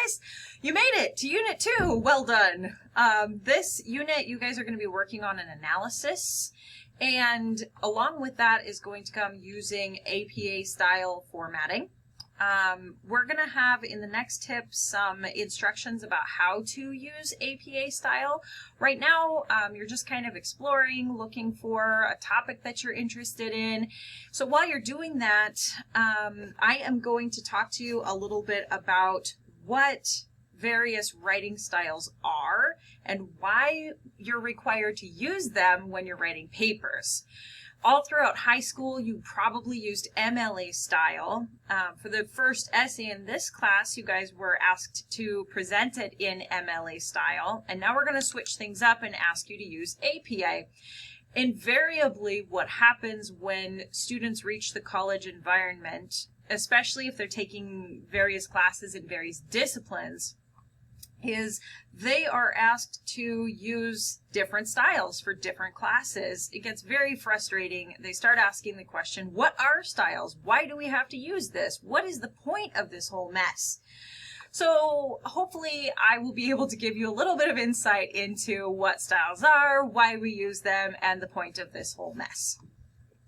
guys, you made it to Unit 2. Well done. This unit, you guys are going to be working on an analysis, and along with that is going to come using APA style formatting. We're going to have in the next tip some instructions about how to use APA style. Right now, you're just kind of exploring, looking for a topic that you're interested in. So while you're doing that, I am going to talk to you a little bit about what various writing styles are and why you're required to use them when you're writing papers. All throughout high school, you probably used MLA style. For the first essay in this class, you guys were asked to present it in MLA style. And now we're going to switch things up and ask you to use APA. Invariably, what happens when students reach the college environment, especially if they're taking various classes in various disciplines, is they are asked to use different styles for different classes. It gets very frustrating. They start asking the question, what are styles? Why do we have to use this? What is the point of this whole mess? So hopefully I will be able to give you a little bit of insight into what styles are, why we use them, and the point of this whole mess.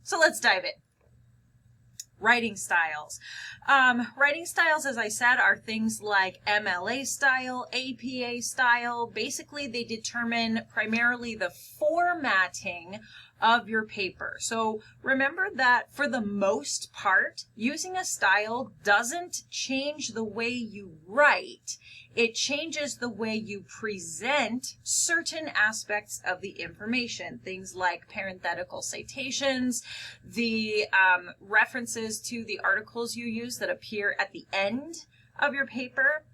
So let's dive in. Writing styles. Writing styles, as I said, are things like MLA style, APA style. Basically, they determine primarily the formatting of your paper. So remember that for the most part, using a style doesn't change the way you write. It changes the way you present certain aspects of the information. Things like parenthetical citations, the references to the articles you use that appear at the end of your paper.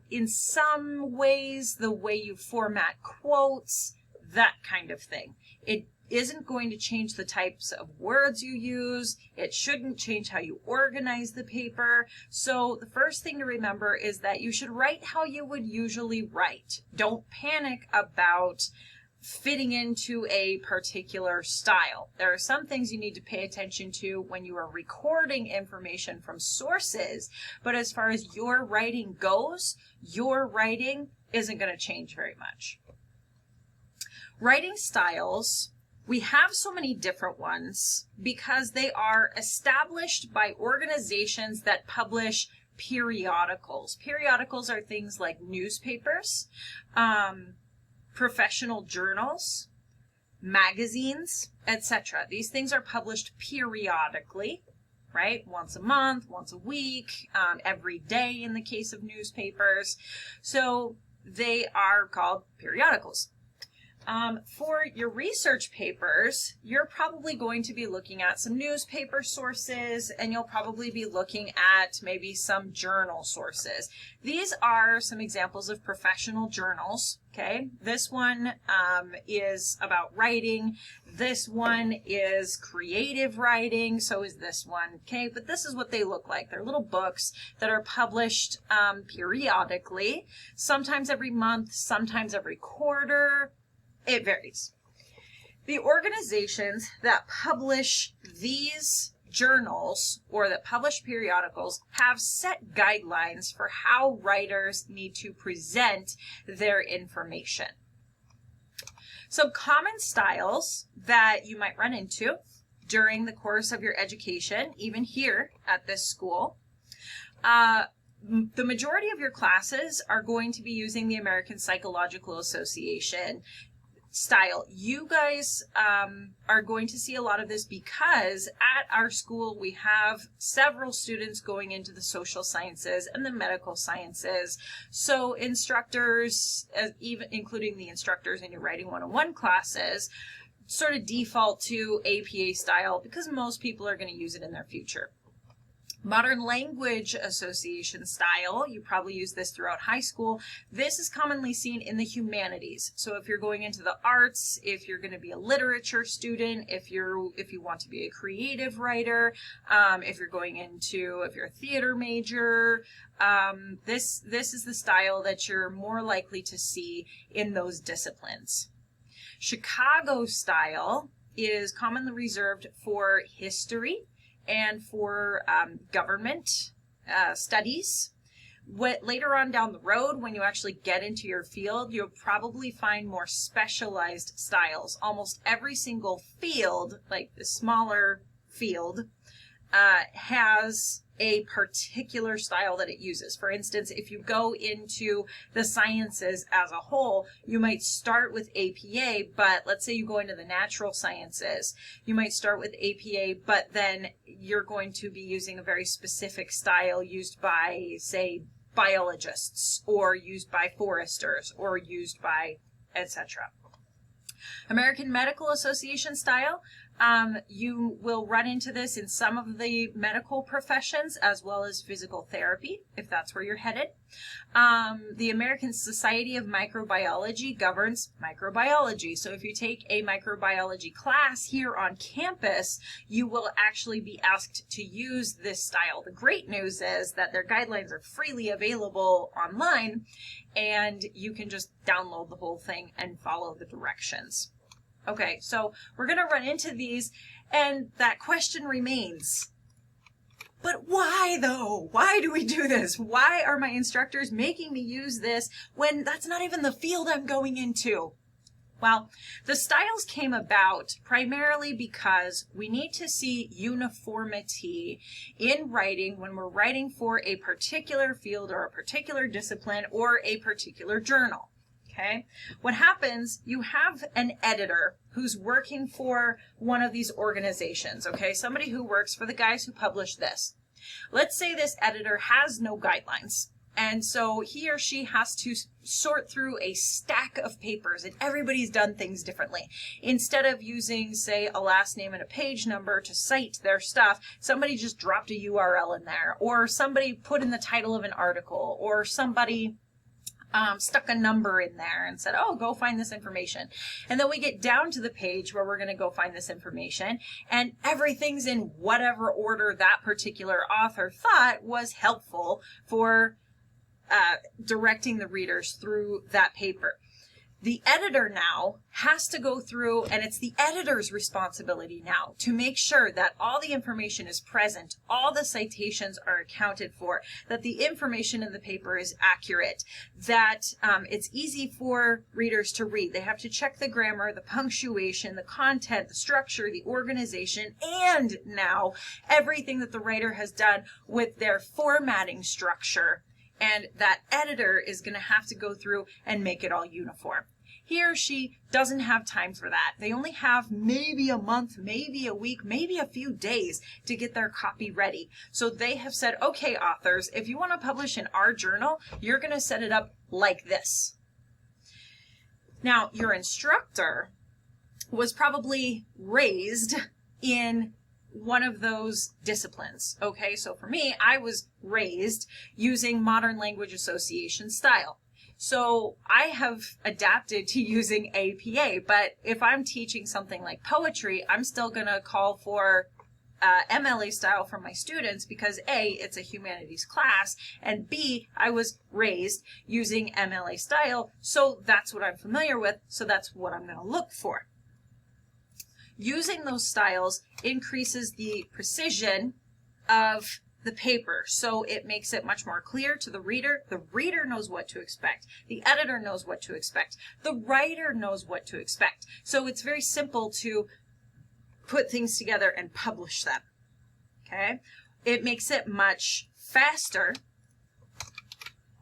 In some ways, the way you format quotes, that kind of thing. It isn't going to change the types of words you use. It shouldn't change how you organize the paper. So the first thing to remember is that you should write how you would usually write. Don't panic about fitting into a particular style. There are some things you need to pay attention to when you are recording information from sources, but as far as your writing goes, your writing isn't going to change very much. Writing styles, we have so many different ones because they are established by organizations that publish periodicals. Periodicals are things like newspapers, professional journals, magazines, etc. These things are published periodically, right? Once a month, once a week, every day in the case of newspapers. So they are called periodicals. For your research papers, you're probably going to be looking at some newspaper sources, and you'll probably be looking at maybe some journal sources. These are some examples of professional journals, okay? This one is about writing. This one is creative writing. So is this one, okay? But this is what they look like. They're little books that are published periodically, sometimes every month, sometimes every quarter. It varies. The organizations that publish these journals or that publish periodicals have set guidelines for how writers need to present their information. So common styles that you might run into during the course of your education, even here at this school, the majority of your classes are going to be using the American Psychological Association style. You guys are going to see a lot of this because at our school we have several students going into the social sciences and the medical sciences. So instructors, even including the instructors in your Writing 101 classes, sort of default to APA style because most people are going to use it in their future. Modern Language Association style, you probably use this throughout high school. This is commonly seen in the humanities. So if you're going into the arts, if you're going to be a literature student, if you want to be a creative writer, if you're a theater major, this is the style that you're more likely to see in those disciplines. Chicago style is commonly reserved for history and for government studies. Later on down the road, when you actually get into your field, you'll probably find more specialized styles. Almost every single field, like the smaller field, has a particular style that it uses. For instance, if you go into the sciences as a whole, you might start with APA, but let's say you go into the natural sciences, you might start with APA, but then you're going to be using a very specific style used by, say, biologists, or used by foresters, or used by etc. American Medical Association style, you will run into this in some of the medical professions as well as physical therapy, if that's where you're headed. The American Society of Microbiology governs microbiology. So if you take a microbiology class here on campus, you will actually be asked to use this style. The great news is that their guidelines are freely available online, and you can just download the whole thing and follow the directions. Okay, so we're going to run into these, and that question remains. But why, though? Why do we do this? Why are my instructors making me use this when that's not even the field I'm going into? Well, the styles came about primarily because we need to see uniformity in writing when we're writing for a particular field or a particular discipline or a particular journal. Okay, what happens, you have an editor who's working for one of these organizations, okay, somebody who works for the guys who publish this. Let's say this editor has no guidelines, and so he or she has to sort through a stack of papers, and everybody's done things differently. Instead of using, say, a last name and a page number to cite their stuff, somebody just dropped a URL in there, or somebody put in the title of an article, or somebody stuck a number in there and said, oh, go find this information. And then we get down to the page where we're going to go find this information, and everything's in whatever order that particular author thought was helpful for directing the readers through that paper. The editor now has to go through, and it's the editor's responsibility now to make sure that all the information is present, all the citations are accounted for, that the information in the paper is accurate, that it's easy for readers to read. They have to check the grammar, the punctuation, the content, the structure, the organization, and now everything that the writer has done with their formatting structure. And that editor is going to have to go through and make it all uniform. He or she doesn't have time for that. They only have maybe a month, maybe a week, maybe a few days to get their copy ready. So they have said, okay, authors, if you want to publish in our journal, you're going to set it up like this. Now, your instructor was probably raised in one of those disciplines. Okay, so for me, I was raised using Modern Language Association style. So I have adapted to using APA, but if I'm teaching something like poetry, I'm still going to call for MLA style for my students because A, it's a humanities class, and B, I was raised using MLA style, so that's what I'm familiar with, so that's what I'm going to look for. Using those styles increases the precision of the paper, so it makes it much more clear to the reader. The reader knows what to expect. The editor knows what to expect. The writer knows what to expect. So it's very simple to put things together and publish them. Okay? It makes it much faster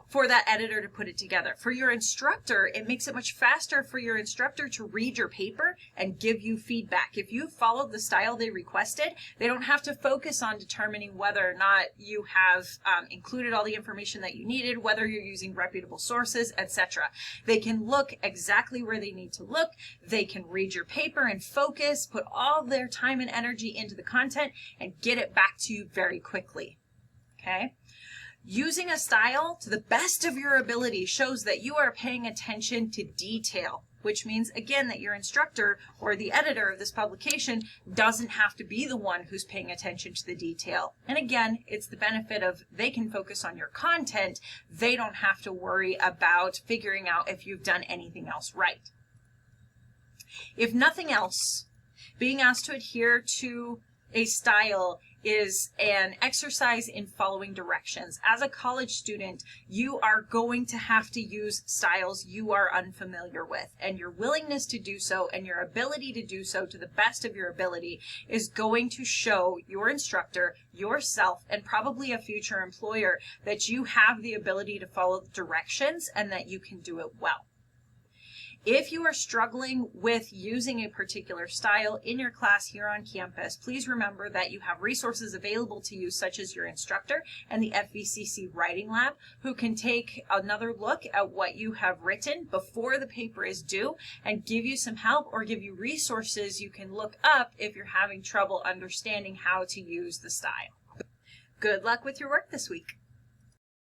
for that editor to put it together. For your instructor, it makes it much faster for your instructor to read your paper and give you feedback. If you followed the style they requested, they don't have to focus on determining whether or not you have included all the information that you needed, whether you're using reputable sources, etc. They can look exactly where they need to look. They can read your paper and focus, put all their time and energy into the content, and get it back to you very quickly. Okay? Using a style to the best of your ability shows that you are paying attention to detail, which means, again, that your instructor or the editor of this publication doesn't have to be the one who's paying attention to the detail. And again, it's the benefit of they can focus on your content. They don't have to worry about figuring out if you've done anything else right. If nothing else, being asked to adhere to a style is an exercise in following directions. As a college student, you are going to have to use styles you are unfamiliar with, and your willingness to do so and your ability to do so to the best of your ability is going to show your instructor, yourself, and probably a future employer that you have the ability to follow directions and that you can do it well. If you are struggling with using a particular style in your class here on campus, please remember that you have resources available to you, such as your instructor and the FVCC Writing Lab, who can take another look at what you have written before the paper is due and give you some help or give you resources you can look up if you're having trouble understanding how to use the style. Good luck with your work this week.